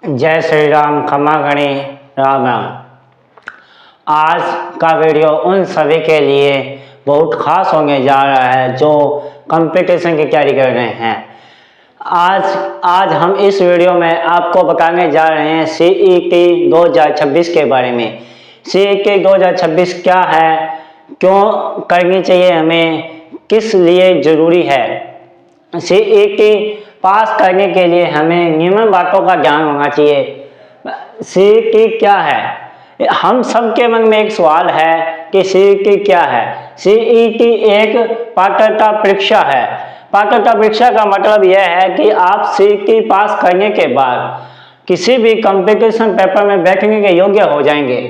जय श्री राम, खमा गणी, राम राम। आज का वीडियो उन सभी के लिए बहुत खास होने जा रहा है जो कंपटीशन की तैयारी कर रहे हैं। आज हम इस वीडियो में आपको बताने जा रहे हैं CET 2026 के बारे में। CET 2026 क्या है, क्यों करनी चाहिए हमें, किस लिए ज़रूरी है। CET पास करने के लिए हमें निम्न बातों का ध्यान होना चाहिए। CET क्या है? हम सबके मन में एक सवाल है कि CET क्या है। CET एक पात्रता परीक्षा है। पात्रता परीक्षा का मतलब यह है कि आप CET पास करने के बाद किसी भी कंपटीशन पेपर में बैठने के योग्य हो जाएंगे।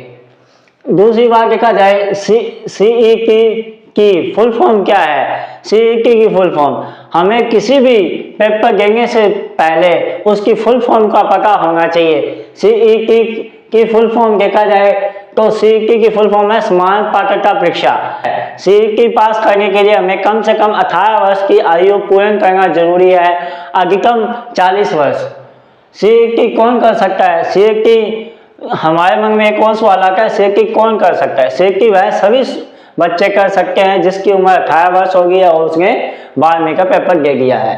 दूसरी बात देखा जाए, CET की फुल फॉर्म क्या है। CET की फुल फॉर्म, हमें किसी भी पेपर देने से पहले उसकी फुल फॉर्म का पता होना चाहिए। CET की फुल फॉर्म देखा जाए तो CET की फुल फॉर्म है समान पात्रता परीक्षा। CET पास करने के लिए हमें कम से कम 18 वर्ष की आयु पूर्ण करना जरूरी है, अधिकतम 40 वर्ष। CET कौन कर सकता है? CET हमारे मन में एक और सवाल आता है, CET कौन कर सकता है? CET वह सभी बच्चे कर सकते हैं जिसकी उम्र 18 वर्ष होगी और उसने 12वीं का पेपर दे दिया है।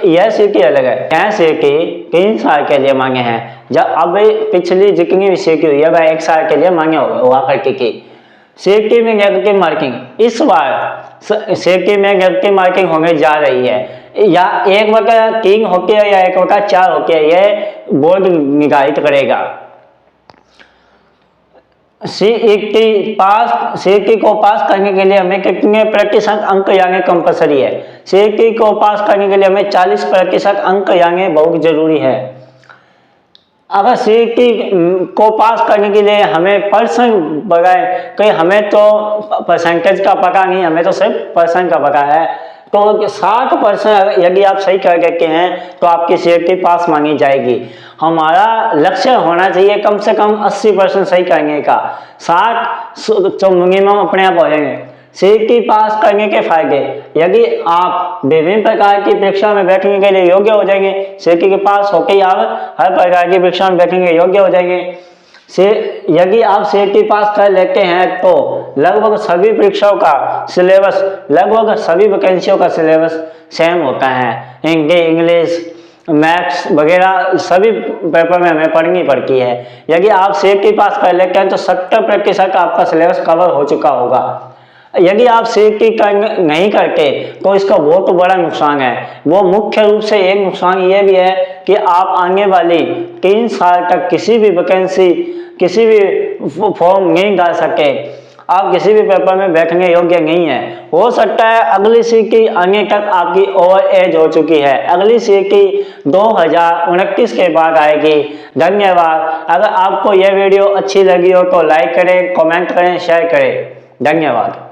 यह CET अलग है। यह CET 3 साल के लिए मांगे हैं। जब अब पिछली जितनी भी CET हुई है वह 1 साल के लिए मांगे हुआ करती थी। CET में नेगेटिव मार्किंग, इस बार CET में नेगेटिव मार्किंग होने जा रही है, या 1/3 होती है या 1/4 होती है, यह बोर्ड निर्धारित करेगा। CET को पास करने के लिए हमें कितने प्रतिशत अंक यानी कंपलसरी है? CET को पास करने के लिए हमें 40% अंक यानी बहुत जरूरी है। अगर CET को पास करने के लिए हमें परसेंट बगैर, कहीं हमें तो परसेंटेज का पता नहीं, हमें तो सिर्फ परसेंट का पता है, तो 60% यदि आप सही कर देते हैं तो आपकी CET पास मानी जाएगी। हमारा लक्ष्य होना चाहिए कम से कम 80% सही करने का, 60 तो मिनिमम अपने आप हो जाएंगे। CET पास करने के फायदे, यदि आप विभिन्न प्रकार की परीक्षा में बैठने के लिए योग्य हो जाएंगे, CET के पास होकर ही आप हर प्रकार की परीक्षा में बैठने के योग्य हो जाएंगे। यदि आप CET पास कर लेते हैं तो लगभग सभी परीक्षाओं का सिलेबस, लगभग सभी वैकेंसियों का सिलेबस सेम होता है। हिंदी, इंग्लिश, मैथ्स वगैरह सभी पेपर में हमें पढ़नी पड़ती है। यदि आप CET पास कर लेते हैं तो 70% आपका सिलेबस कवर हो चुका होगा। यदि आप CET नहीं करते तो इसका बहुत बड़ा नुकसान है। वो मुख्य रूप से एक नुकसान ये भी है कि आप आने वाली 3 साल तक किसी भी वैकेंसी, किसी भी फॉर्म नहीं डाल सके, आप किसी भी पेपर में बैठने योग्य नहीं है। हो सकता है अगली CET आने तक आपकी ओवर एज हो चुकी है। अगली CET 2029 के बाद आएगी। धन्यवाद। अगर आपको यह वीडियो अच्छी लगी हो तो लाइक करें, कमेंट करें, शेयर करें। धन्यवाद।